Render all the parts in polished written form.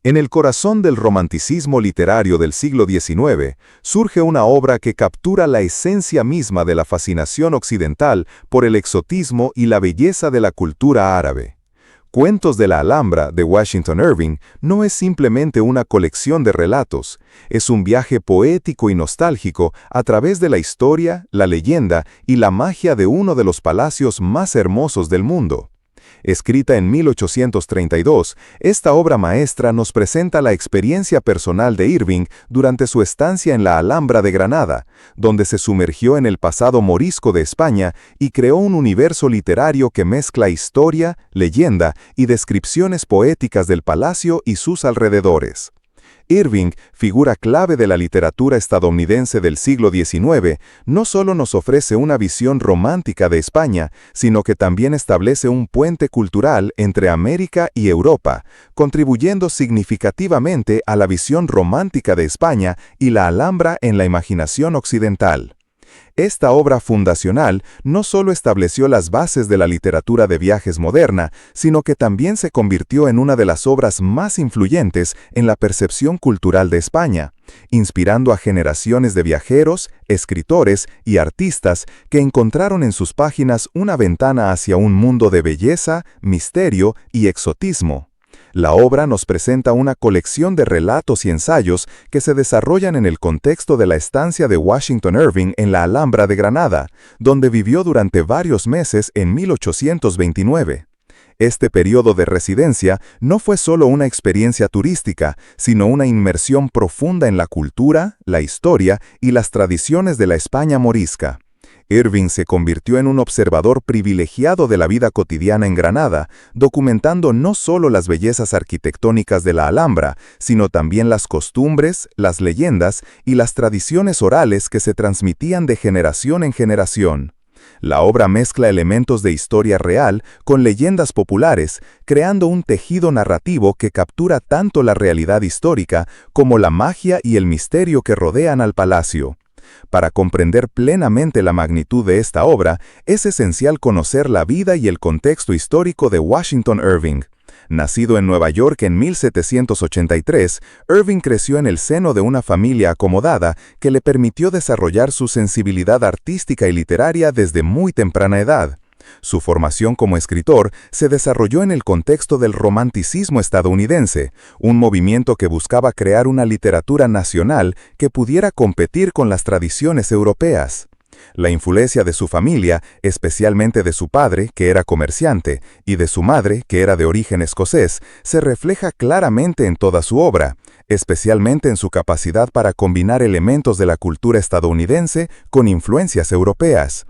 En el corazón del romanticismo literario del siglo XIX, surge una obra que captura la esencia misma de la fascinación occidental por el exotismo y la belleza de la cultura árabe. Cuentos de la Alhambra, de Washington Irving, no es simplemente una colección de relatos, es un viaje poético y nostálgico a través de la historia, la leyenda y la magia de uno de los palacios más hermosos del mundo. Escrita en 1832, esta obra maestra nos presenta la experiencia personal de Irving durante su estancia en la Alhambra de Granada, donde se sumergió en el pasado morisco de España y creó un universo literario que mezcla historia, leyenda y descripciones poéticas del palacio y sus alrededores. Irving, figura clave de la literatura estadounidense del siglo XIX, no solo nos ofrece una visión romántica de España, sino que también establece un puente cultural entre América y Europa, contribuyendo significativamente a la visión romántica de España y la Alhambra en la imaginación occidental. Esta obra fundacional no solo estableció las bases de la literatura de viajes moderna, sino que también se convirtió en una de las obras más influyentes en la percepción cultural de España, inspirando a generaciones de viajeros, escritores y artistas que encontraron en sus páginas una ventana hacia un mundo de belleza, misterio y exotismo. La obra nos presenta una colección de relatos y ensayos que se desarrollan en el contexto de la estancia de Washington Irving en la Alhambra de Granada, donde vivió durante varios meses en 1829. Este periodo de residencia no fue solo una experiencia turística, sino una inmersión profunda en la cultura, la historia y las tradiciones de la España morisca. Irving se convirtió en un observador privilegiado de la vida cotidiana en Granada, documentando no solo las bellezas arquitectónicas de la Alhambra, sino también las costumbres, las leyendas y las tradiciones orales que se transmitían de generación en generación. La obra mezcla elementos de historia real con leyendas populares, creando un tejido narrativo que captura tanto la realidad histórica como la magia y el misterio que rodean al palacio. Para comprender plenamente la magnitud de esta obra, es esencial conocer la vida y el contexto histórico de Washington Irving. Nacido en Nueva York en 1783, Irving creció en el seno de una familia acomodada que le permitió desarrollar su sensibilidad artística y literaria desde muy temprana edad. Su formación como escritor se desarrolló en el contexto del romanticismo estadounidense, un movimiento que buscaba crear una literatura nacional que pudiera competir con las tradiciones europeas. La influencia de su familia, especialmente de su padre, que era comerciante, y de su madre, que era de origen escocés, se refleja claramente en toda su obra, especialmente en su capacidad para combinar elementos de la cultura estadounidense con influencias europeas.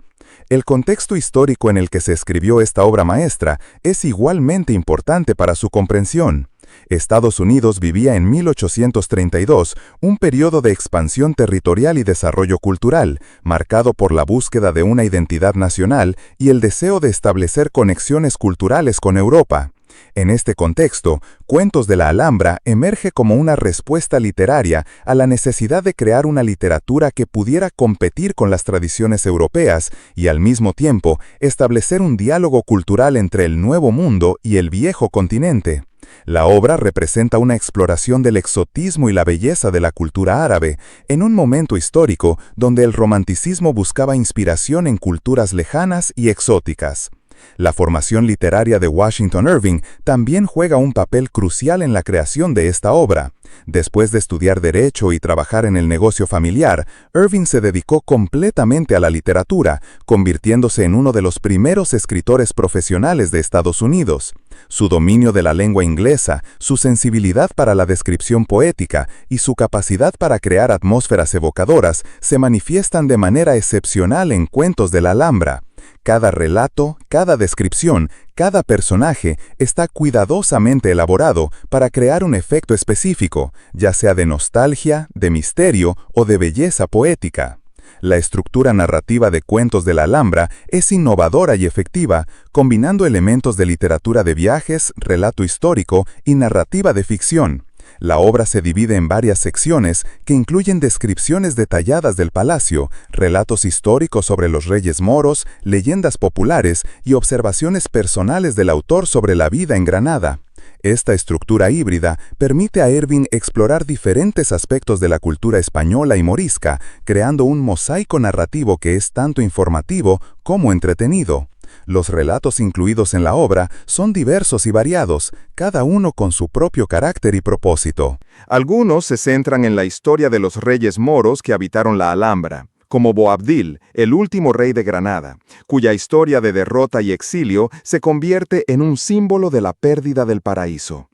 El contexto histórico en el que se escribió esta obra maestra es igualmente importante para su comprensión. Estados Unidos vivía en 1832 un periodo de expansión territorial y desarrollo cultural, marcado por la búsqueda de una identidad nacional y el deseo de establecer conexiones culturales con Europa. En este contexto, Cuentos de la Alhambra emerge como una respuesta literaria a la necesidad de crear una literatura que pudiera competir con las tradiciones europeas y al mismo tiempo establecer un diálogo cultural entre el Nuevo Mundo y el Viejo Continente. La obra representa una exploración del exotismo y la belleza de la cultura árabe, en un momento histórico donde el romanticismo buscaba inspiración en culturas lejanas y exóticas. La formación literaria de Washington Irving también juega un papel crucial en la creación de esta obra. Después de estudiar Derecho y trabajar en el negocio familiar, Irving se dedicó completamente a la literatura, convirtiéndose en uno de los primeros escritores profesionales de Estados Unidos. Su dominio de la lengua inglesa, su sensibilidad para la descripción poética y su capacidad para crear atmósferas evocadoras se manifiestan de manera excepcional en Cuentos de la Alhambra. Cada relato, cada descripción, cada personaje está cuidadosamente elaborado para crear un efecto específico, ya sea de nostalgia, de misterio o de belleza poética. La estructura narrativa de Cuentos de la Alhambra es innovadora y efectiva, combinando elementos de literatura de viajes, relato histórico y narrativa de ficción. La obra se divide en varias secciones que incluyen descripciones detalladas del palacio, relatos históricos sobre los reyes moros, leyendas populares y observaciones personales del autor sobre la vida en Granada. Esta estructura híbrida permite a Irving explorar diferentes aspectos de la cultura española y morisca, creando un mosaico narrativo que es tanto informativo como entretenido. Los relatos incluidos en la obra son diversos y variados, cada uno con su propio carácter y propósito. Algunos se centran en la historia de los reyes moros que habitaron la Alhambra, como Boabdil, el último rey de Granada, cuya historia de derrota y exilio se convierte en un símbolo de la pérdida del paraíso.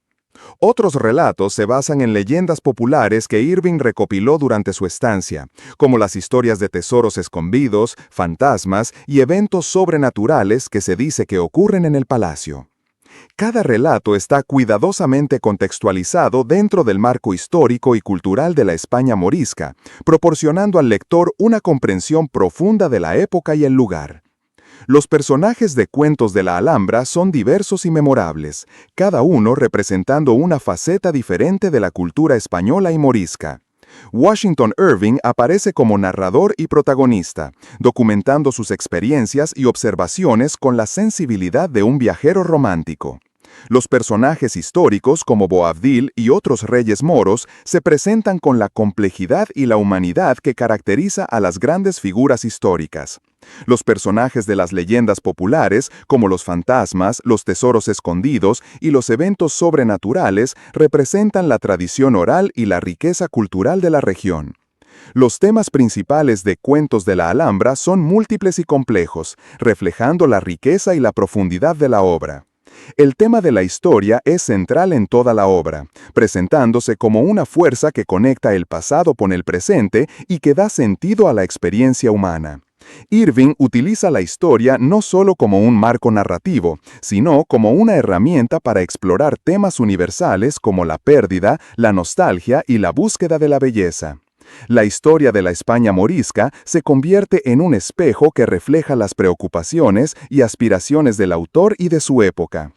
Otros relatos se basan en leyendas populares que Irving recopiló durante su estancia, como las historias de tesoros escondidos, fantasmas y eventos sobrenaturales que se dice que ocurren en el palacio. Cada relato está cuidadosamente contextualizado dentro del marco histórico y cultural de la España morisca, proporcionando al lector una comprensión profunda de la época y el lugar. Los personajes de Cuentos de la Alhambra son diversos y memorables, cada uno representando una faceta diferente de la cultura española y morisca. Washington Irving aparece como narrador y protagonista, documentando sus experiencias y observaciones con la sensibilidad de un viajero romántico. Los personajes históricos como Boabdil y otros reyes moros se presentan con la complejidad y la humanidad que caracteriza a las grandes figuras históricas. Los personajes de las leyendas populares, como los fantasmas, los tesoros escondidos y los eventos sobrenaturales, representan la tradición oral y la riqueza cultural de la región. Los temas principales de Cuentos de la Alhambra son múltiples y complejos, reflejando la riqueza y la profundidad de la obra. El tema de la historia es central en toda la obra, presentándose como una fuerza que conecta el pasado con el presente y que da sentido a la experiencia humana. Irving utiliza la historia no solo como un marco narrativo, sino como una herramienta para explorar temas universales como la pérdida, la nostalgia y la búsqueda de la belleza. La historia de la España morisca se convierte en un espejo que refleja las preocupaciones y aspiraciones del autor y de su época.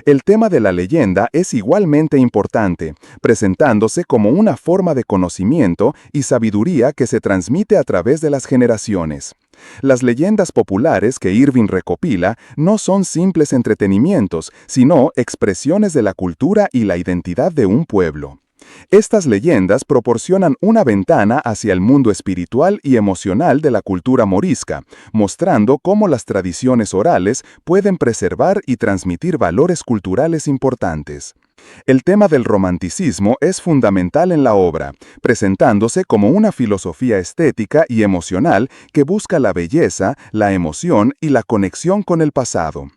El tema de la leyenda es igualmente importante, presentándose como una forma de conocimiento y sabiduría que se transmite a través de las generaciones. Las leyendas populares que Irving recopila no son simples entretenimientos, sino expresiones de la cultura y la identidad de un pueblo. Estas leyendas proporcionan una ventana hacia el mundo espiritual y emocional de la cultura morisca, mostrando cómo las tradiciones orales pueden preservar y transmitir valores culturales importantes. El tema del romanticismo es fundamental en la obra, presentándose como una filosofía estética y emocional que busca la belleza, la emoción y la conexión con el pasado.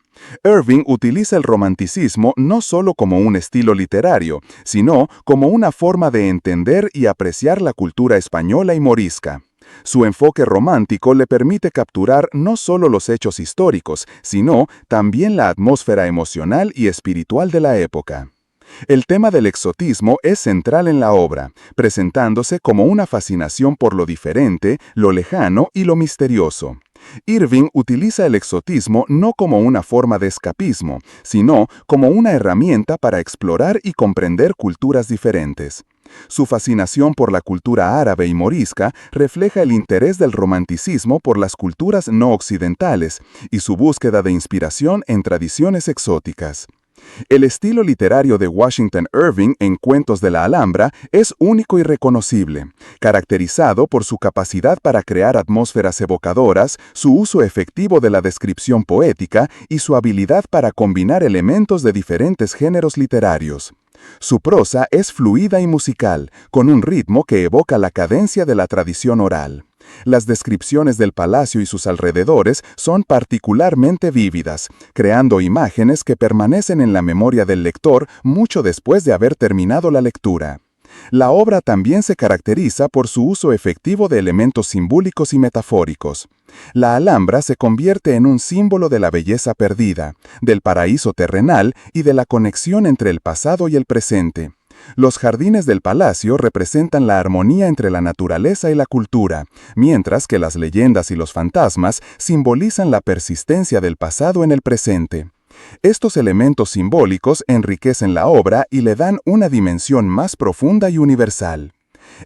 Irving utiliza el romanticismo no solo como un estilo literario, sino como una forma de entender y apreciar la cultura española y morisca. Su enfoque romántico le permite capturar no solo los hechos históricos, sino también la atmósfera emocional y espiritual de la época. El tema del exotismo es central en la obra, presentándose como una fascinación por lo diferente, lo lejano y lo misterioso. Irving utiliza el exotismo no como una forma de escapismo, sino como una herramienta para explorar y comprender culturas diferentes. Su fascinación por la cultura árabe y morisca refleja el interés del romanticismo por las culturas no occidentales y su búsqueda de inspiración en tradiciones exóticas. El estilo literario de Washington Irving en Cuentos de la Alhambra es único y reconocible, caracterizado por su capacidad para crear atmósferas evocadoras, su uso efectivo de la descripción poética y su habilidad para combinar elementos de diferentes géneros literarios. Su prosa es fluida y musical, con un ritmo que evoca la cadencia de la tradición oral. Las descripciones del palacio y sus alrededores son particularmente vívidas, creando imágenes que permanecen en la memoria del lector mucho después de haber terminado la lectura. La obra también se caracteriza por su uso efectivo de elementos simbólicos y metafóricos. La Alhambra se convierte en un símbolo de la belleza perdida, del paraíso terrenal y de la conexión entre el pasado y el presente. Los jardines del palacio representan la armonía entre la naturaleza y la cultura, mientras que las leyendas y los fantasmas simbolizan la persistencia del pasado en el presente. Estos elementos simbólicos enriquecen la obra y le dan una dimensión más profunda y universal.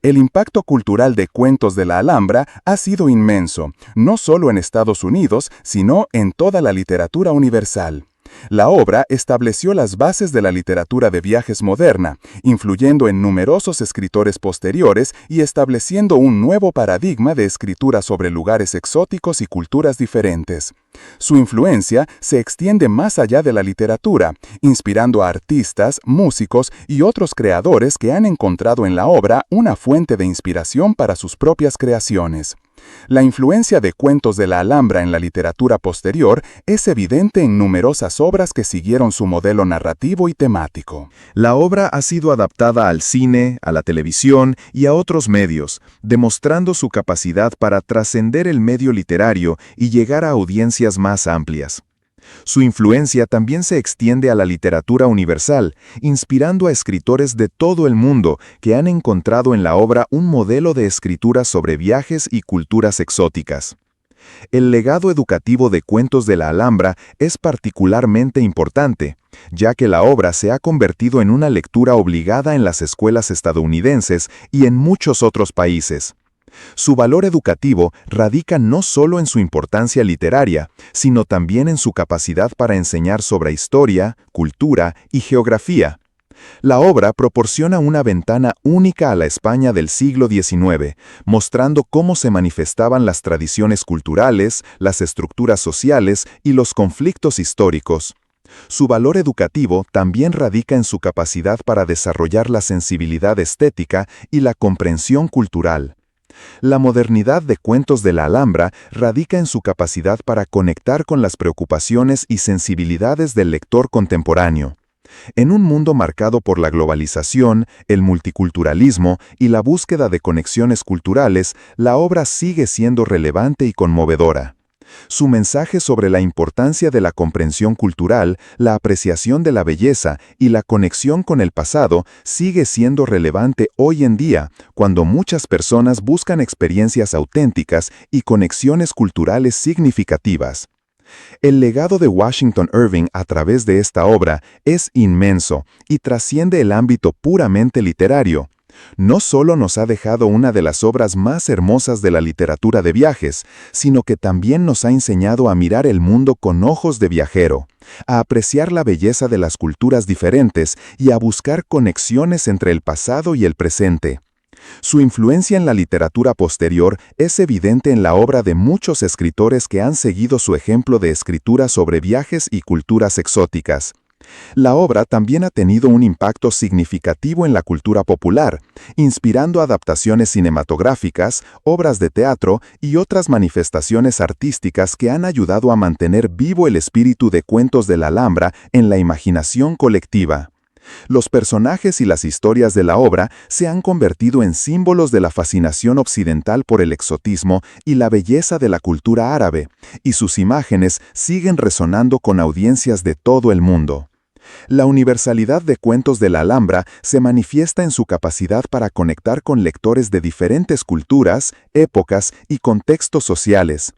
El impacto cultural de Cuentos de la Alhambra ha sido inmenso, no solo en Estados Unidos, sino en toda la literatura universal. La obra estableció las bases de la literatura de viajes moderna, influyendo en numerosos escritores posteriores y estableciendo un nuevo paradigma de escritura sobre lugares exóticos y culturas diferentes. Su influencia se extiende más allá de la literatura, inspirando a artistas, músicos y otros creadores que han encontrado en la obra una fuente de inspiración para sus propias creaciones. La influencia de Cuentos de la Alhambra en la literatura posterior es evidente en numerosas obras que siguieron su modelo narrativo y temático. La obra ha sido adaptada al cine, a la televisión y a otros medios, demostrando su capacidad para trascender el medio literario y llegar a audiencias más amplias. Su influencia también se extiende a la literatura universal, inspirando a escritores de todo el mundo que han encontrado en la obra un modelo de escritura sobre viajes y culturas exóticas. El legado educativo de Cuentos de la Alhambra es particularmente importante, ya que la obra se ha convertido en una lectura obligada en las escuelas estadounidenses y en muchos otros países. Su valor educativo radica no solo en su importancia literaria, sino también en su capacidad para enseñar sobre historia, cultura y geografía. La obra proporciona una ventana única a la España del siglo XIX, mostrando cómo se manifestaban las tradiciones culturales, las estructuras sociales y los conflictos históricos. Su valor educativo también radica en su capacidad para desarrollar la sensibilidad estética y la comprensión cultural. La modernidad de Cuentos de la Alhambra radica en su capacidad para conectar con las preocupaciones y sensibilidades del lector contemporáneo. En un mundo marcado por la globalización, el multiculturalismo y la búsqueda de conexiones culturales, la obra sigue siendo relevante y conmovedora. Su mensaje sobre la importancia de la comprensión cultural, la apreciación de la belleza y la conexión con el pasado sigue siendo relevante hoy en día, cuando muchas personas buscan experiencias auténticas y conexiones culturales significativas. El legado de Washington Irving a través de esta obra es inmenso y trasciende el ámbito puramente literario. No solo nos ha dejado una de las obras más hermosas de la literatura de viajes, sino que también nos ha enseñado a mirar el mundo con ojos de viajero, a apreciar la belleza de las culturas diferentes y a buscar conexiones entre el pasado y el presente. Su influencia en la literatura posterior es evidente en la obra de muchos escritores que han seguido su ejemplo de escritura sobre viajes y culturas exóticas. La obra también ha tenido un impacto significativo en la cultura popular, inspirando adaptaciones cinematográficas, obras de teatro y otras manifestaciones artísticas que han ayudado a mantener vivo el espíritu de Cuentos de la Alhambra en la imaginación colectiva. Los personajes y las historias de la obra se han convertido en símbolos de la fascinación occidental por el exotismo y la belleza de la cultura árabe, y sus imágenes siguen resonando con audiencias de todo el mundo. La universalidad de Cuentos de la Alhambra se manifiesta en su capacidad para conectar con lectores de diferentes culturas, épocas y contextos sociales.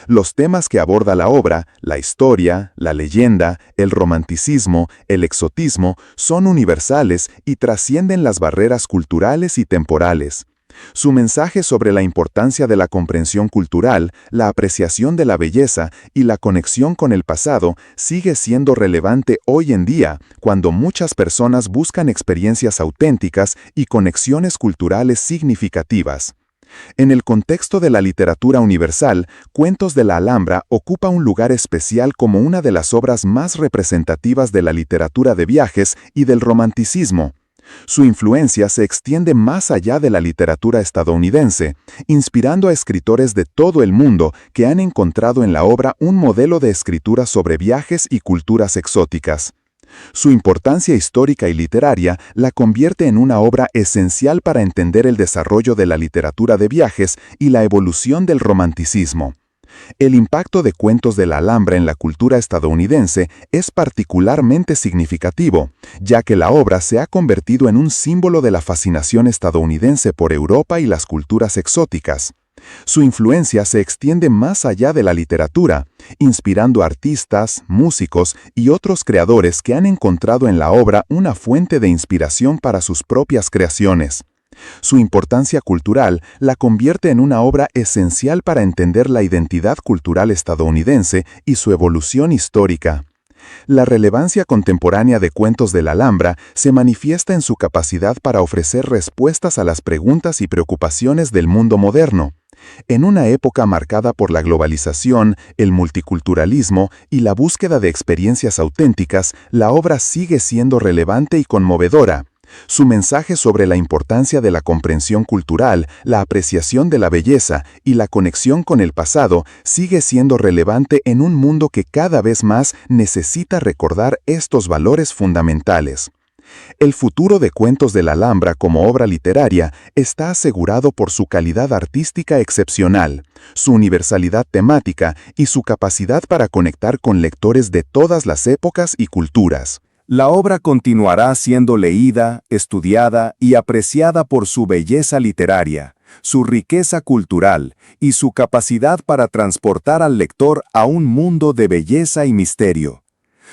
Los temas que aborda la obra, la historia, la leyenda, el romanticismo, el exotismo, son universales y trascienden las barreras culturales y temporales. Su mensaje sobre la importancia de la comprensión cultural, la apreciación de la belleza y la conexión con el pasado sigue siendo relevante hoy en día, cuando muchas personas buscan experiencias auténticas y conexiones culturales significativas. En el contexto de la literatura universal, Cuentos de la Alhambra ocupa un lugar especial como una de las obras más representativas de la literatura de viajes y del romanticismo. Su influencia se extiende más allá de la literatura estadounidense, inspirando a escritores de todo el mundo que han encontrado en la obra un modelo de escritura sobre viajes y culturas exóticas. Su importancia histórica y literaria la convierte en una obra esencial para entender el desarrollo de la literatura de viajes y la evolución del romanticismo. El impacto de Cuentos de la Alhambra en la cultura estadounidense es particularmente significativo, ya que la obra se ha convertido en un símbolo de la fascinación estadounidense por Europa y las culturas exóticas. Su influencia se extiende más allá de la literatura, inspirando a artistas, músicos y otros creadores que han encontrado en la obra una fuente de inspiración para sus propias creaciones. Su importancia cultural la convierte en una obra esencial para entender la identidad cultural estadounidense y su evolución histórica. La relevancia contemporánea de Cuentos de la Alhambra se manifiesta en su capacidad para ofrecer respuestas a las preguntas y preocupaciones del mundo moderno. En una época marcada por la globalización, el multiculturalismo y la búsqueda de experiencias auténticas, la obra sigue siendo relevante y conmovedora. Su mensaje sobre la importancia de la comprensión cultural, la apreciación de la belleza y la conexión con el pasado sigue siendo relevante en un mundo que cada vez más necesita recordar estos valores fundamentales. El futuro de Cuentos de la Alhambra como obra literaria está asegurado por su calidad artística excepcional, su universalidad temática y su capacidad para conectar con lectores de todas las épocas y culturas. La obra continuará siendo leída, estudiada y apreciada por su belleza literaria, su riqueza cultural y su capacidad para transportar al lector a un mundo de belleza y misterio.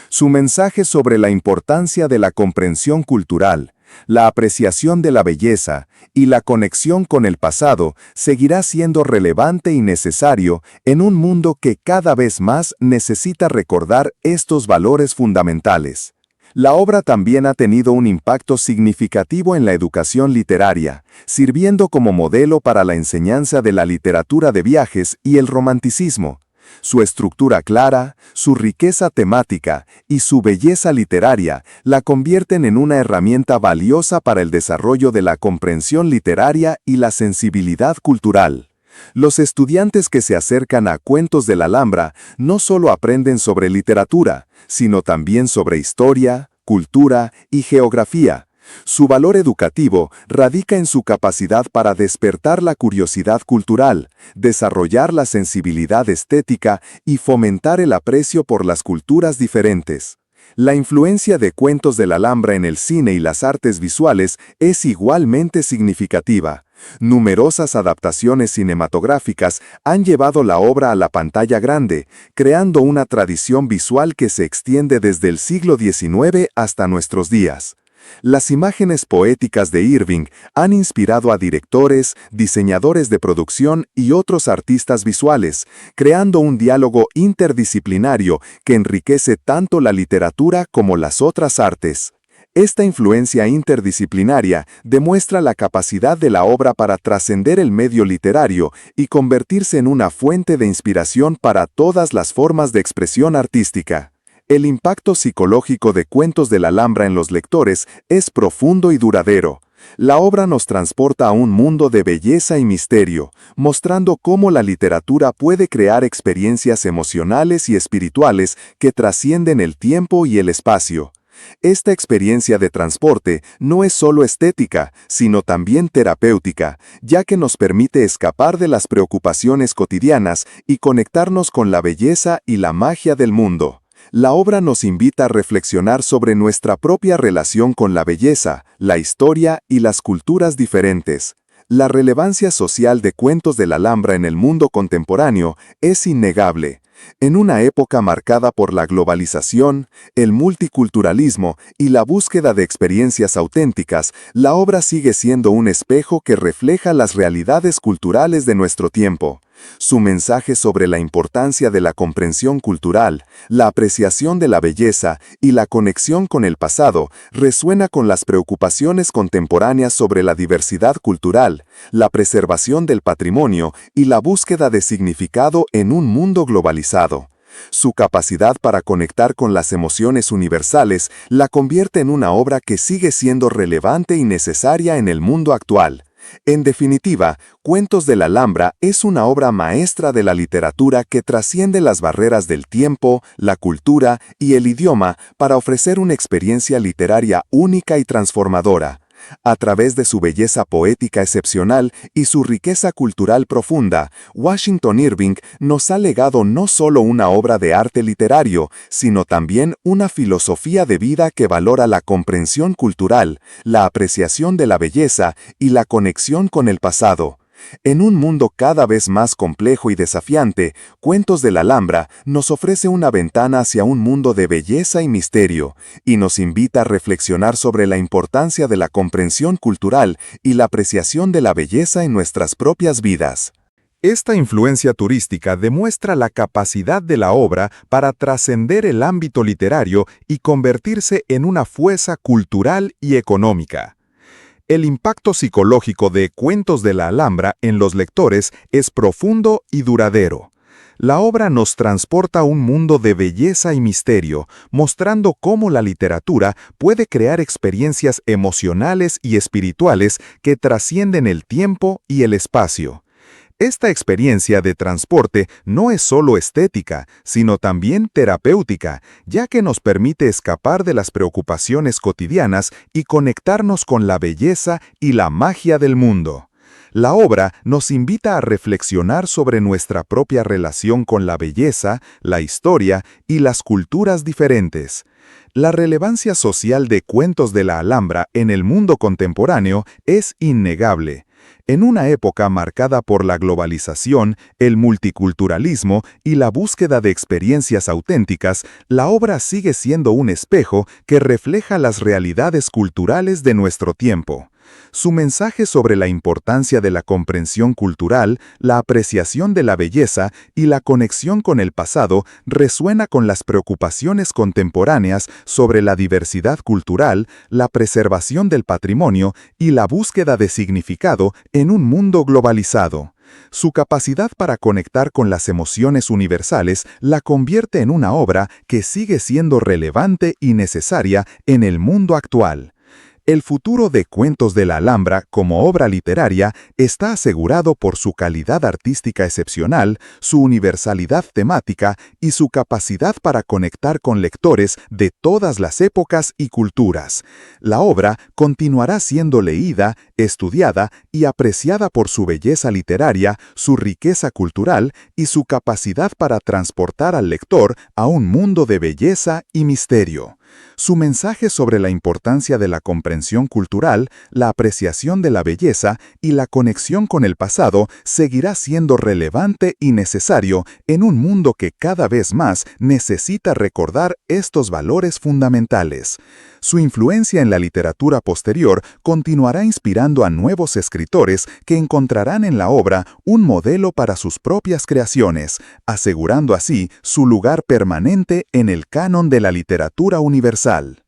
Su mensaje sobre la importancia de la comprensión cultural, la apreciación de la belleza y la conexión con el pasado seguirá siendo relevante y necesario en un mundo que cada vez más necesita recordar estos valores fundamentales. La obra también ha tenido un impacto significativo en la educación literaria, sirviendo como modelo para la enseñanza de la literatura de viajes y el romanticismo. Su estructura clara, su riqueza temática y su belleza literaria la convierten en una herramienta valiosa para el desarrollo de la comprensión literaria y la sensibilidad cultural. Los estudiantes que se acercan a Cuentos de la Alhambra no solo aprenden sobre literatura, sino también sobre historia, cultura y geografía. Su valor educativo radica en su capacidad para despertar la curiosidad cultural, desarrollar la sensibilidad estética y fomentar el aprecio por las culturas diferentes. La influencia de Cuentos de la Alhambra en el cine y las artes visuales es igualmente significativa. Numerosas adaptaciones cinematográficas han llevado la obra a la pantalla grande, creando una tradición visual que se extiende desde el siglo XIX hasta nuestros días. Las imágenes poéticas de Irving han inspirado a directores, diseñadores de producción y otros artistas visuales, creando un diálogo interdisciplinario que enriquece tanto la literatura como las otras artes. Esta influencia interdisciplinaria demuestra la capacidad de la obra para trascender el medio literario y convertirse en una fuente de inspiración para todas las formas de expresión artística. El impacto psicológico de Cuentos de la Alhambra en los lectores es profundo y duradero. La obra nos transporta a un mundo de belleza y misterio, mostrando cómo la literatura puede crear experiencias emocionales y espirituales que trascienden el tiempo y el espacio. Esta experiencia de transporte no es solo estética, sino también terapéutica, ya que nos permite escapar de las preocupaciones cotidianas y conectarnos con la belleza y la magia del mundo. La obra nos invita a reflexionar sobre nuestra propia relación con la belleza, la historia y las culturas diferentes. La relevancia social de Cuentos de la Alhambra en el mundo contemporáneo es innegable. En una época marcada por la globalización, el multiculturalismo y la búsqueda de experiencias auténticas, la obra sigue siendo un espejo que refleja las realidades culturales de nuestro tiempo. Su mensaje sobre la importancia de la comprensión cultural, la apreciación de la belleza y la conexión con el pasado resuena con las preocupaciones contemporáneas sobre la diversidad cultural, la preservación del patrimonio y la búsqueda de significado en un mundo globalizado. Su capacidad para conectar con las emociones universales la convierte en una obra que sigue siendo relevante y necesaria en el mundo actual. En definitiva, Cuentos de la Alhambra es una obra maestra de la literatura que trasciende las barreras del tiempo, la cultura y el idioma para ofrecer una experiencia literaria única y transformadora. A través de su belleza poética excepcional y su riqueza cultural profunda, Washington Irving nos ha legado no solo una obra de arte literario, sino también una filosofía de vida que valora la comprensión cultural, la apreciación de la belleza y la conexión con el pasado. En un mundo cada vez más complejo y desafiante, Cuentos de la Alhambra nos ofrece una ventana hacia un mundo de belleza y misterio, y nos invita a reflexionar sobre la importancia de la comprensión cultural y la apreciación de la belleza en nuestras propias vidas. Esta influencia turística demuestra la capacidad de la obra para trascender el ámbito literario y convertirse en una fuerza cultural y económica. El impacto psicológico de Cuentos de la Alhambra en los lectores es profundo y duradero. La obra nos transporta a un mundo de belleza y misterio, mostrando cómo la literatura puede crear experiencias emocionales y espirituales que trascienden el tiempo y el espacio. Esta experiencia de transporte no es solo estética, sino también terapéutica, ya que nos permite escapar de las preocupaciones cotidianas y conectarnos con la belleza y la magia del mundo. La obra nos invita a reflexionar sobre nuestra propia relación con la belleza, la historia y las culturas diferentes. La relevancia social de Cuentos de la Alhambra en el mundo contemporáneo es innegable. En una época marcada por la globalización, el multiculturalismo y la búsqueda de experiencias auténticas, la obra sigue siendo un espejo que refleja las realidades culturales de nuestro tiempo. Su mensaje sobre la importancia de la comprensión cultural, la apreciación de la belleza y la conexión con el pasado resuena con las preocupaciones contemporáneas sobre la diversidad cultural, la preservación del patrimonio y la búsqueda de significado en un mundo globalizado. Su capacidad para conectar con las emociones universales la convierte en una obra que sigue siendo relevante y necesaria en el mundo actual. El futuro de Cuentos de la Alhambra como obra literaria está asegurado por su calidad artística excepcional, su universalidad temática y su capacidad para conectar con lectores de todas las épocas y culturas. La obra continuará siendo leída, estudiada y apreciada por su belleza literaria, su riqueza cultural y su capacidad para transportar al lector a un mundo de belleza y misterio. Su mensaje sobre la importancia de la comprensión cultural, la apreciación de la belleza y la conexión con el pasado seguirá siendo relevante y necesario en un mundo que cada vez más necesita recordar estos valores fundamentales. Su influencia en la literatura posterior continuará inspirando a nuevos escritores que encontrarán en la obra un modelo para sus propias creaciones, asegurando así su lugar permanente en el canon de la literatura universal.